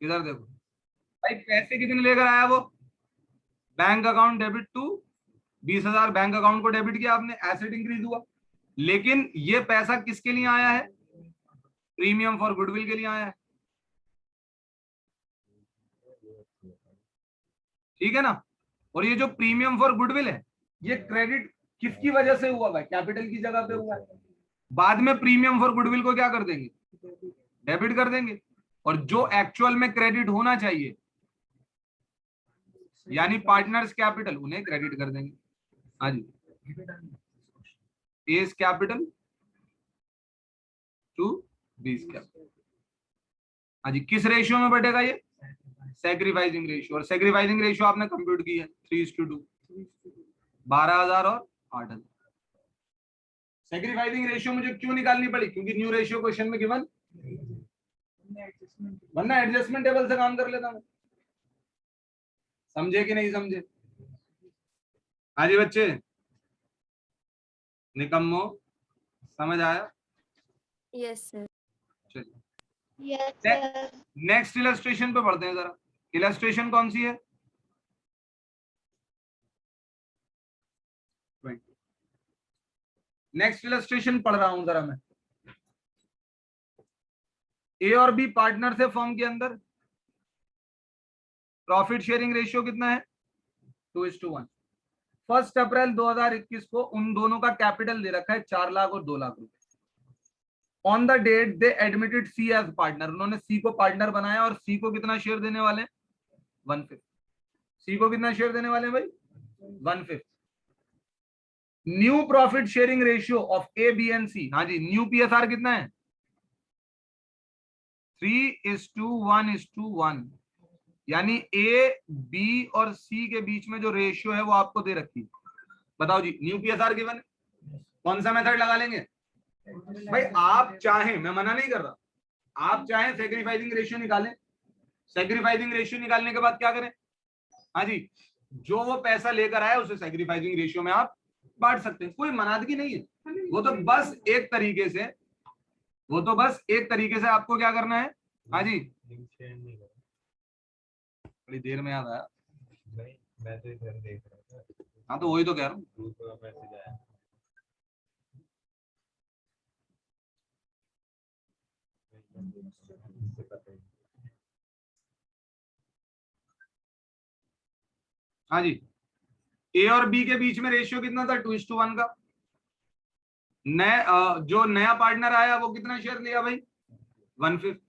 इधर देखो भाई, पैसे कितने लेकर आया वो, bank account debit to 20,000, bank account को डेबिट किया आपने, एसेट इंक्रीज हुआ। लेकिन ये पैसा किसके लिए आया है, प्रीमियम फॉर गुडविल के लिए आया है, ठीक है ना। और ये जो प्रीमियम फॉर गुडविल है, ये क्रेडिट किसकी वजह से हुआ भाई, कैपिटल की जगह पे हुआ है। बाद में प्रीमियम फॉर गुडविल को क्या कर देंगे, डेबिट कर देंगे। और जो एक्चुअल में क्रेडिट होना चाहिए, यानी पार्टनर्स कैपिटल, उन्हें क्रेडिट कर देंगे। हाँ जी, S capital to B's capital. हाँ जी, किस रेशियो में बढ़ेगा ये, सैक्रिफाइसिंग रेशियो। और सैक्रिफाइसिंग रेशियो आपने कंप्यूट की है 3:2, 12,000 और 8,000। सैक्रिफाइसिंग रेशियो मुझे क्यों निकालनी पड़ी, क्योंकि न्यू रेशियो क्वेश्चन में गिवन, वरना एडजस्टमेंट टेबल से काम कर लेता हूं। समझे कि नहीं समझे। हाँ जी बच्चे, निकम्मो, समझ आया। Yes sir. चलिए नेक्स्ट इलस्ट्रेशन पे पढ़ते हैं जरा। इलस्ट्रेशन कौन सी है, नेक्स्ट इलस्ट्रेशन पढ़ रहा हूं जरा मैं। ए और बी पार्टनर से फर्म के अंदर, प्रॉफिट शेयरिंग रेशियो कितना है, 2:1। 1 अप्रैल 2021 को उन दोनों का कैपिटल दे रखा है 4 लाख और 2 लाख रुपए। On the date they admitted C as partner, उन्होंने सी को पार्टनर बनाया और सी को कितना शेयर देने वाले हैं, 1/5। सी को कितना शेयर देने वाले हैं भाई, 1/5। New profit sharing ratio of A B and C, हाँ जी, न्यू पीएसआर कितना है, 3:1:1, यानी ए बी और सी के बीच में जो रेशियो है वो आपको दे रखी है। बताओ जी, न्यू पीएसआर गिवन, कौन सा मेथड लगा लेंगे भाई। आप चाहें, मैं मना नहीं कर रहा, आप चाहें सैक्रिफाइसिंग रेशियो निकालें। सैक्रिफाइसिंग रेशियो निकालने के बाद क्या करें, हाँ जी, जो वो पैसा लेकर आया उसे सैक्रिफाइसिंग रेशियो में आप बांट सकते हैं, कोई मनादगी नहीं है। वो तो बस एक तरीके से, वो तो बस एक तरीके से आपको क्या करना है। हाँ जी, बड़ी देर में याद आया, मैं तो इधर देख रहा था। हाँ तो वही तो कह रहा हूँ। ग्रुप का मैसेज आया। हाँ जी, ए और बी के बीच में रेशियो कितना था, 2:1 का। जो नया पार्टनर आया वो कितना शेयर लिया भाई, 1/5।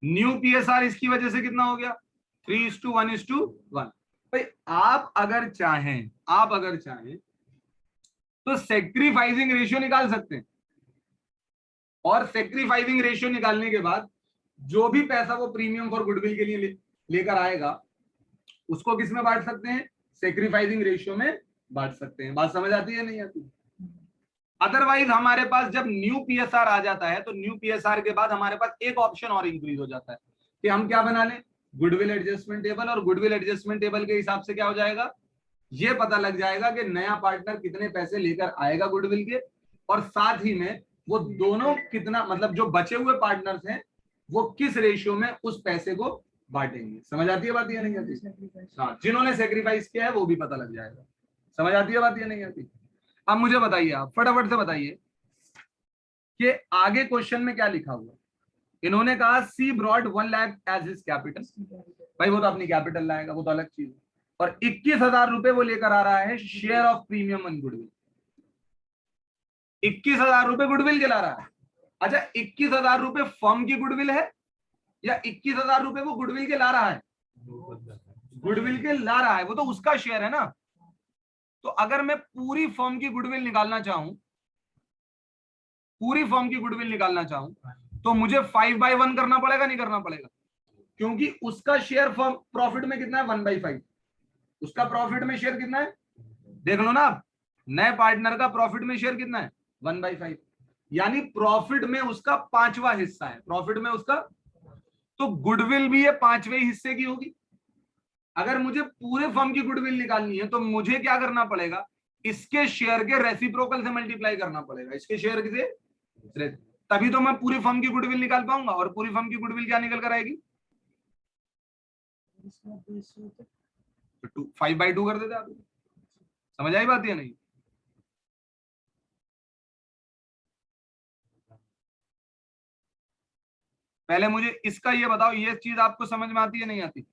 न्यू पीएसआर इसकी वजह से कितना हो गया, 3:1:1। भाई आप अगर चाहें, आप अगर चाहें तो सैक्रिफाइसिंग रेशियो निकाल सकते हैं। और सैक्रिफाइसिंग रेशियो निकालने के बाद जो भी पैसा वो प्रीमियम फॉर गुडविल के लिए लेकर आएगा, उसको किस में बांट सकते हैं, सैक्रिफाइसिंग रेशियो में बांट सकते हैं। बात समझ आती है नहीं आती। अदरवाइज हमारे पास जब न्यू पीएसआर आ जाता है तो न्यू पीएसआर के बाद हमारे पास एक ऑप्शन और इंक्रीज हो जाता है कि हम क्या बना लें, गुडविल एडजस्टमेंट टेबल। और गुडविल एडजस्टमेंट टेबल के हिसाब से क्या हो जाएगा, ये पता लग जाएगा कि नया पार्टनर कितने पैसे लेकर आएगा गुडविल के, और साथ ही में वो दोनों कितना, मतलब जो बचे हुए पार्टनर्स हैं वो किस रेशियो में उस पैसे को बांटेंगे। समझ आती है बात या नहीं आती। हाँ, जिन्होंने सेक्रीफाइस किया है वो भी पता लग जाएगा। समझ आती है बात या नहीं आती। अब मुझे बताइए, आप फटाफट से बताइए कि आगे क्वेश्चन में क्या लिखा हुआ। इन्होंने कहा C brought 1 lakh as his capital. भाई वो तो अपनी कैपिटल लाएगा, वो तो अलग चीज है। और 21,000 रुपए वो लेकर आ रहा है share of premium on goodwill. 21,000 रुपए गुडविल के ला रहा है। अच्छा, 21,000 रुपए फर्म की गुडविल है या 21,000 रुपए वो गुडविल के ला रहा है, गुडविल के ला रहा है, वो तो उसका शेयर है ना। तो अगर मैं पूरी फर्म की गुडविल निकालना चाहूं, पूरी फर्म की गुडविल निकालना चाहूं तो मुझे 5/1 करना पड़ेगा, नहीं करना पड़ेगा, क्योंकि उसका शेयर फर्म प्रॉफिट में कितना है, 1/5। उसका प्रॉफिट में शेयर कितना है, देख लो ना आप, नए पार्टनर का प्रॉफिट में शेयर कितना है, 1/5, यानी प्रॉफिट में उसका 5वां हिस्सा है, प्रॉफिट में उसका। तो गुडविल भी ये 5वें हिस्से की होगी। अगर मुझे पूरे फर्म की गुडविल निकालनी है तो मुझे क्या करना पड़ेगा, इसके शेयर के रेसिप्रोकल से मल्टीप्लाई करना पड़ेगा, इसके शेयर से, तभी तो मैं पूरी फर्म की गुडविल निकाल पाऊंगा। और पूरी फर्म की गुडविल क्या निकल कर आएगी, तो 5/2 कर देते आप। समझ आई बात या नहीं? पहले मुझे इसका ये बताओ, ये चीज आपको समझ में आती है नहीं आती?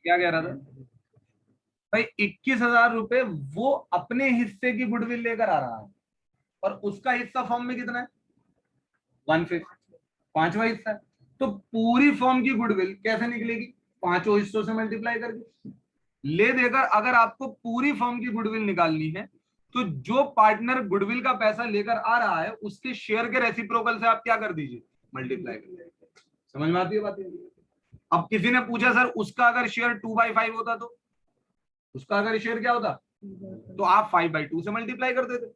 क्या कह रहा था भाई? 21,000 रुपए वो अपने हिस्से की गुडविल लेकर आ रहा है, और उसका हिस्सा फॉर्म में कितना है? 1/5, पांचवा हिस्सा है। तो पूरी फॉर्म की गुडविल कैसे निकलेगी? पांचों हिस्सों से मल्टीप्लाई करके ले देकर। अगर आपको पूरी फॉर्म की गुडविल निकालनी है तो जो पार्टनर गुडविल का पैसा लेकर आ रहा है उसके शेयर के रेसिप्रोकल से आप क्या कर दीजिए? मल्टीप्लाई कर दीजिए। समझ में आती है बात? अब किसी ने पूछा सर उसका अगर शेयर 2/5 होता तो उसका अगर शेयर क्या होता? तो आप 5/2 से मल्टीप्लाई कर देते।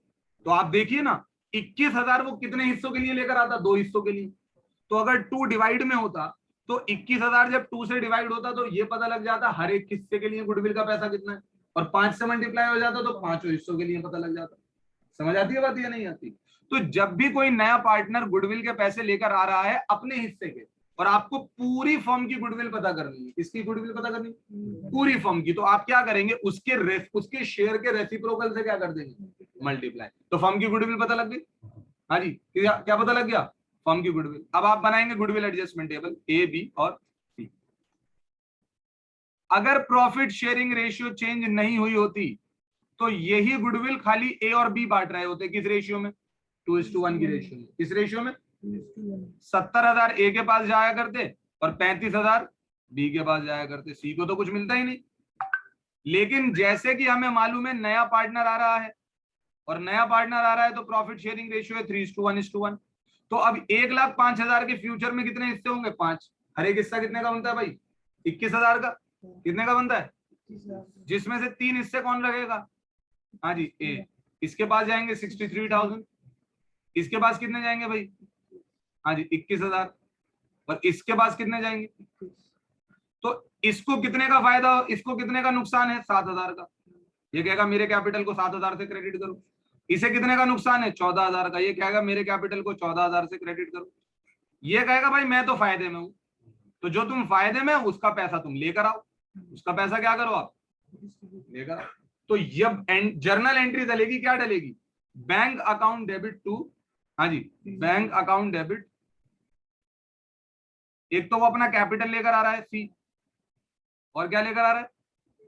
तो आप देखिए ना, 21,000 वो कितने हिस्सों के लिए लेकर आता? 2 हिस्सों के लिए। तो अगर 2 डिवाइड में होता तो 21,000 जब 2 से डिवाइड होता तो ये पता लग जाता हर एक हिस्से के लिए गुडविल का पैसा कितना है, और 5 से मल्टीप्लाई हो जाता तो पांचों हिस्सों के लिए पता लग जाता। समझ आती है बात या नहीं आती? तो जब भी कोई नया पार्टनर गुडविल के पैसे लेकर आ रहा है अपने हिस्से के, और आपको पूरी फर्म की गुडविल पता करनी है, किसकी गुडविल पता करनी? पूरी फर्म की। तो आप क्या करेंगे? उसके शेयर के रेसिप्रोकल से क्या कर देंगे? मल्टीप्लाई। तो फर्म की गुडविल पता लग गई। हाँ जी, क्या पता लग गया? फर्म की गुडविल। अब आप बनाएंगे गुडविल एडजस्टमेंट टेबल ए, बी और सी। अगर प्रॉफिट शेयरिंग रेशियो चेंज नहीं हुई होती तो यही गुडविल खाली ए और बी बांट रहे होते। किस रेशियो में? 2:1 की रेशियो में। किस रेशियो में? 70,000 ए के पास जाया करते और 35,000 बी के पास जाया करते। सी को तो कुछ मिलता ही नहीं। लेकिन जैसे कि हमें मालूम है नया पार्टनर आ रहा है, और नया पार्टनर आ रहा है तो प्रॉफिट शेयरिंग रेशियो है 3:1:1। तो अब 1,05,000 के फ्यूचर में कितने हिस्से होंगे? 5। हर एक हिस्सा कितने का बनता है भाई? 21,000 का। कितने का बनता है? जिसमें से 3 हिस्से कौन रखेगा? हाँ जी, ए। इसके पास जाएंगे 63,000। इसके पास कितने जाएंगे भाई? हाँ जी, 21,000। और इसके पास कितने जाएंगे? तो इसको कितने का फायदा, इसको कितने का नुकसान है? 7,000 का। ये कहेगा मेरे कैपिटल को 7,000 से क्रेडिट करो। इसे कितने का नुकसान है? 14,000 का। ये कहेगा मेरे कैपिटल को 14,000 से क्रेडिट करो। ये कहेगा भाई मैं तो फायदे में हूं। तो जो तुम फायदे में हो उसका पैसा तुम लेकर आओ। उसका पैसा क्या करो आप? लेकर आओ। तो जब जर्नल एंट्री डलेगी, क्या डलेगी? बैंक अकाउंट डेबिट टू, हाँ जी, बैंक अकाउंट डेबिट। एक तो वो अपना कैपिटल लेकर आ रहा है सी, और क्या लेकर आ रहा है?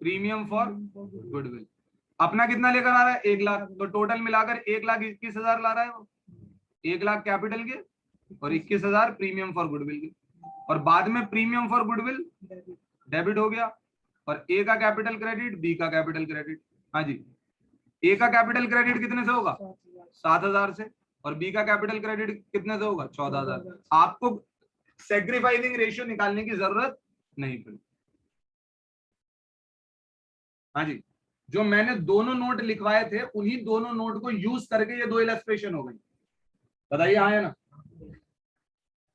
Premium for goodwill. अपना कितना लेकर आ रहा है? 1,00,000। तो टोटल मिलाकर 1,21,000 ला रहा है वो। 1,00,000 कैपिटल के और 21,000 प्रीमियम फॉर गुडविल के। और बाद में प्रीमियम फॉर गुडविल डेबिट हो गया, और ए का कैपिटल क्रेडिट, बी का कैपिटल क्रेडिट। हाँ जी, ए का कैपिटल क्रेडिट कितने से होगा? 7,000 से। और बी का कैपिटल क्रेडिट कितने से होगा? 14,000। आपको सैक्रिफाइसिंग रेशियो निकालने की जरूरत नहीं पड़ी। हाँ जी, जो मैंने दोनों नोट लिखवाए थे उन्हीं दोनों नोट को यूज करके ये 2 इलस्ट्रेशन हो गई। बताइए हाँ है ना?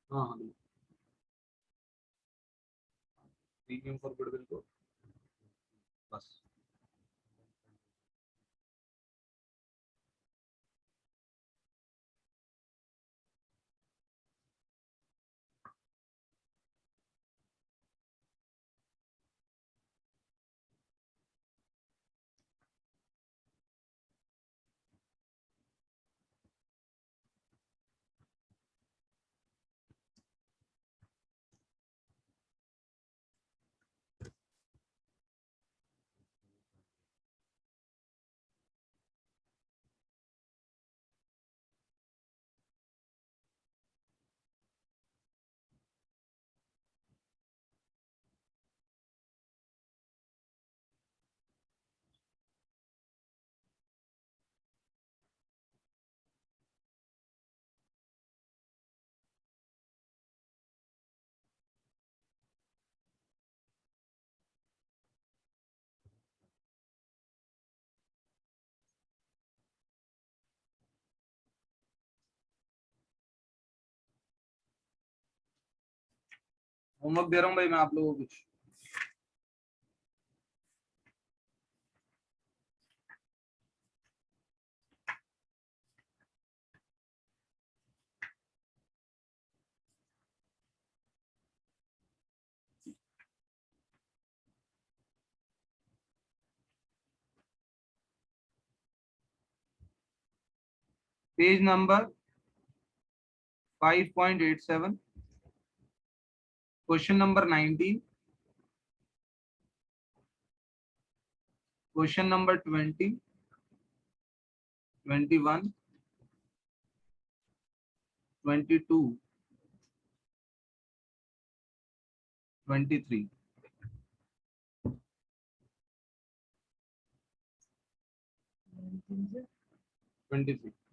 हाँ हाँ, प्रीमियम फॉर गुडविल को बस। होमवर्क दे रहा हूँ भाई मैं आप लोगों को। कुछ page number 5.87, question number 19, question number 20, 21, 22, 23. 23.